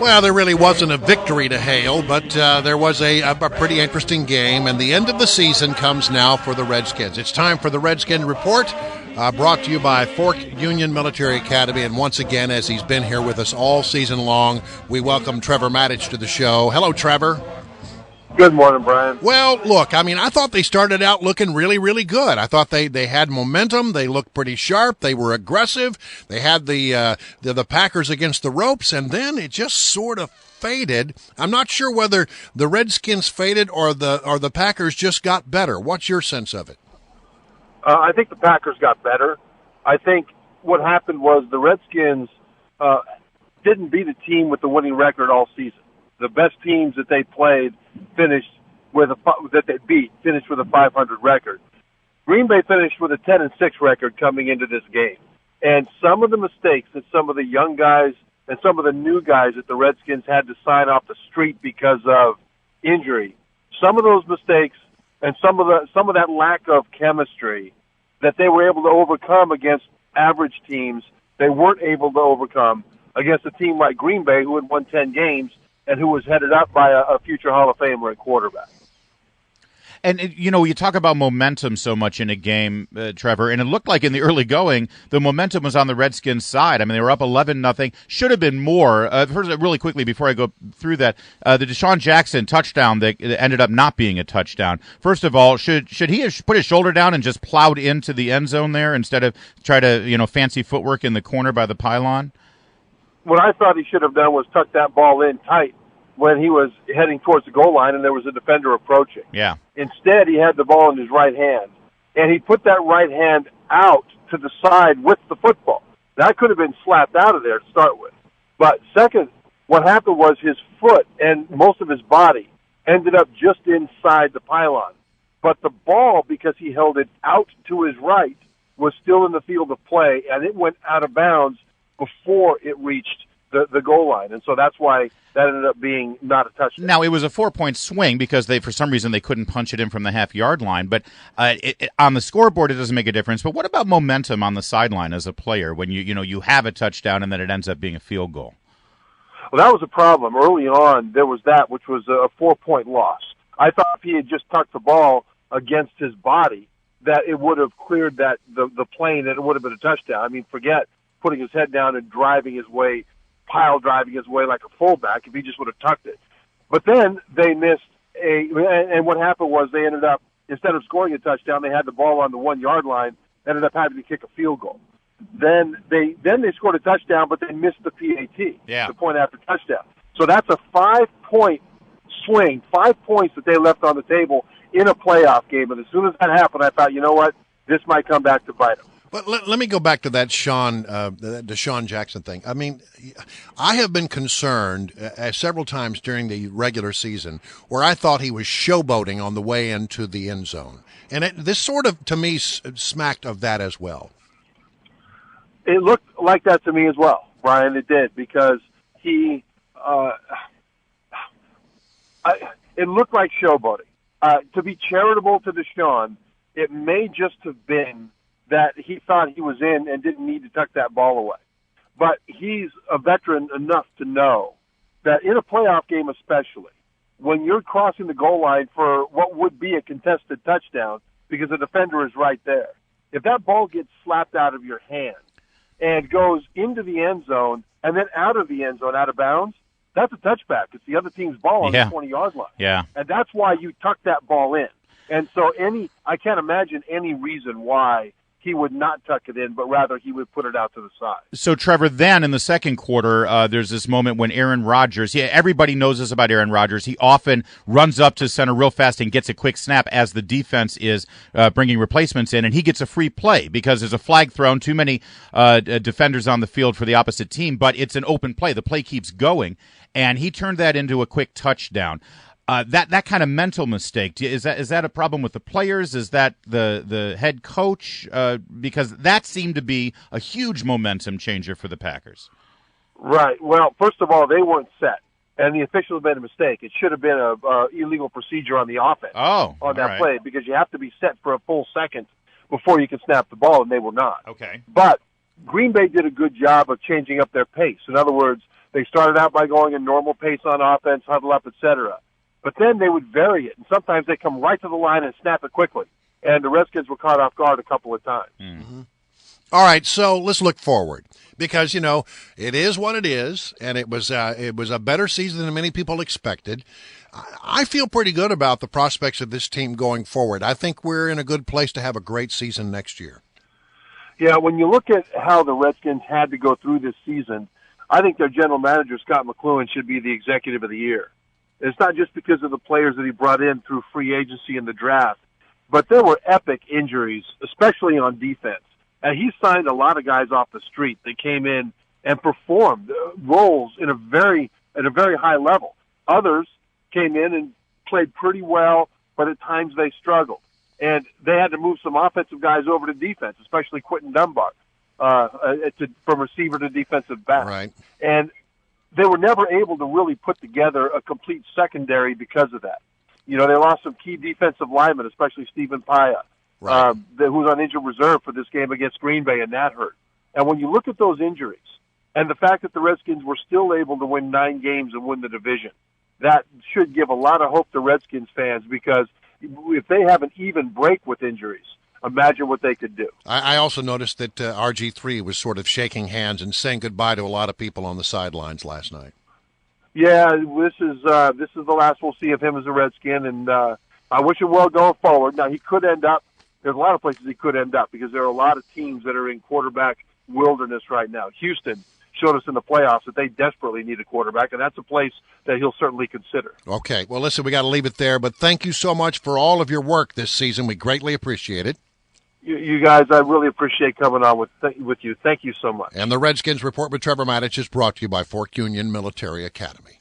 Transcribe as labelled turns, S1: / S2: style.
S1: Well, there really wasn't a victory to hail, but there was a pretty interesting game, and the end of the season comes now for the Redskins. It's time for the Redskin Report, brought to you by Fork Union Military Academy, and once again, as he's been here with us all season long, we welcome Trevor Matich to the show. Hello, Trevor.
S2: Good morning, Brian.
S1: Well, look, I mean, I thought they started out looking really, really good. I thought they had momentum. They looked pretty sharp. They were aggressive. They had the Packers against the ropes, and then it just sort of faded. I'm not sure whether the Redskins faded or the Packers just got better. What's your sense of it?
S2: I think the Packers got better. I think what happened was the Redskins didn't beat a team with the winning record all season. The best teams that they played finished with a 500 record. Green Bay finished with a 10-6 record coming into this game. And some of the mistakes that some of the young guys and some of the new guys that the Redskins had to sign off the street because of injury, some of those mistakes and some of that lack of chemistry that they were able to overcome against average teams, they weren't able to overcome against a team like Green Bay, who had won 10 games and who was headed up by a future Hall of Famer at quarterback.
S3: And, you know, you talk about momentum so much in a game, Trevor, and it looked like in the early going, the momentum was on the Redskins' side. I mean, they were up 11-0. Should have been more. First, really quickly, before I go through that, the Dashon Jackson touchdown that ended up not being a touchdown. First of all, should he have put his shoulder down and just plowed into the end zone there instead of try to, fancy footwork in the corner by the pylon?
S2: What I thought he should have done was tuck that ball in tight when he was heading towards the goal line and there was a defender approaching.
S3: Yeah.
S2: Instead, he had the ball in his right hand, and he put that right hand out to the side with the football. That could have been slapped out of there to start with. But second, what happened was his foot and most of his body ended up just inside the pylon. But the ball, because he held it out to his right, was still in the field of play, and it went out of bounds before it reached the goal line. And so that's why that ended up being not a touchdown.
S3: Now, it was a 4-point swing because for some reason, they couldn't punch it in from the half-yard line. But on the scoreboard, it doesn't make a difference. But what about momentum on the sideline as a player when you have a touchdown and then it ends up being a field goal?
S2: Well, that was a problem. Early on, there was that, which was a 4-point loss. I thought if he had just tucked the ball against his body, that it would have cleared the plane and it would have been a touchdown. I mean, forget putting his head down and pile driving his way like a fullback if he just would have tucked it. But then they missed and what happened was they ended up, instead of scoring a touchdown, they had the ball on the 1-yard line, ended up having to kick a field goal. Then they scored a touchdown, but they missed the PAT, the point after touchdown. So that's a 5-point swing, 5 points that they left on the table in a playoff game. And as soon as that happened, I thought, you know what, this might come back to bite them.
S1: But let me go back to that Dashon Jackson thing. I mean, I have been concerned several times during the regular season where I thought he was showboating on the way into the end zone. And this sort of, to me, smacked of that as well.
S2: It looked like that to me as well, Brian. It did, because it looked like showboating. To be charitable to Dashon, it may just have been that he thought he was in and didn't need to tuck that ball away. But he's a veteran enough to know that in a playoff game especially, when you're crossing the goal line for what would be a contested touchdown because the defender is right there, if that ball gets slapped out of your hand and goes into the end zone and then out of the end zone, out of bounds, that's a touchback. It's the other team's ball on the 20-yard line.
S3: Yeah.
S2: And that's why you tuck that ball in. And so I can't imagine any reason why he would not tuck it in, but rather he would put it out to the side.
S3: So, Trevor, then in the second quarter, there's this moment when Aaron Rodgers, everybody knows this about Aaron Rodgers, he often runs up to center real fast and gets a quick snap as the defense is bringing replacements in, and he gets a free play because there's a flag thrown, too many defenders on the field for the opposite team, but it's an open play. The play keeps going, and he turned that into a quick touchdown. That kind of mental mistake, is that a problem with the players? Is that the head coach? Because that seemed to be a huge momentum changer for the Packers.
S2: Right. Well, first of all, they weren't set, and the officials made a mistake. It should have been a illegal procedure on the offense on that play, because you have to be set for a full second before you can snap the ball, and they were not.
S3: Okay.
S2: But Green Bay did a good job of changing up their pace. In other words, They started out by going a normal pace on offense, huddle up, etc. But then they would vary it, and sometimes they come right to the line and snap it quickly. And the Redskins were caught off guard a couple of times.
S1: Mm-hmm. All right, so let's look forward because, it is what it is, and it was a better season than many people expected. I feel pretty good about the prospects of this team going forward. I think we're in a good place to have a great season next year.
S2: Yeah, when you look at how the Redskins had to go through this season, I think their general manager, Scott McCloughan, should be the executive of the year. It's not just because of the players that he brought in through free agency and the draft, but there were epic injuries, especially on defense. And he signed a lot of guys off the street that came in and performed roles at a very high level. Others came in and played pretty well, but at times they struggled. And they had to move some offensive guys over to defense, especially Quentin Dunbar, from receiver to defensive back.
S1: Right.
S2: And they were never able to really put together a complete secondary because of that. They lost some key defensive linemen, especially Stephen Paya.
S1: Right.
S2: Who was on injured reserve for this game against Green Bay, and that hurt. And when you look at those injuries and the fact that the Redskins were still able to win 9 games and win the division, that should give a lot of hope to Redskins fans, because if they have an even break with injuries, imagine what they could do.
S1: I also noticed that RG3 was sort of shaking hands and saying goodbye to a lot of people on the sidelines last night.
S2: Yeah, this is the last we'll see of him as a Redskin, and I wish him well going forward. Now, he could end up. There's a lot of places he could end up because there are a lot of teams that are in quarterback wilderness right now. Houston showed us in the playoffs that they desperately need a quarterback, and that's a place that he'll certainly consider.
S1: Okay. Well, listen, we got to leave it there, but thank you so much for all of your work this season. We greatly appreciate it.
S2: You guys, I really appreciate coming on with you. Thank you so much.
S1: And the Redskins Report with Trevor Matich is brought to you by Fork Union Military Academy.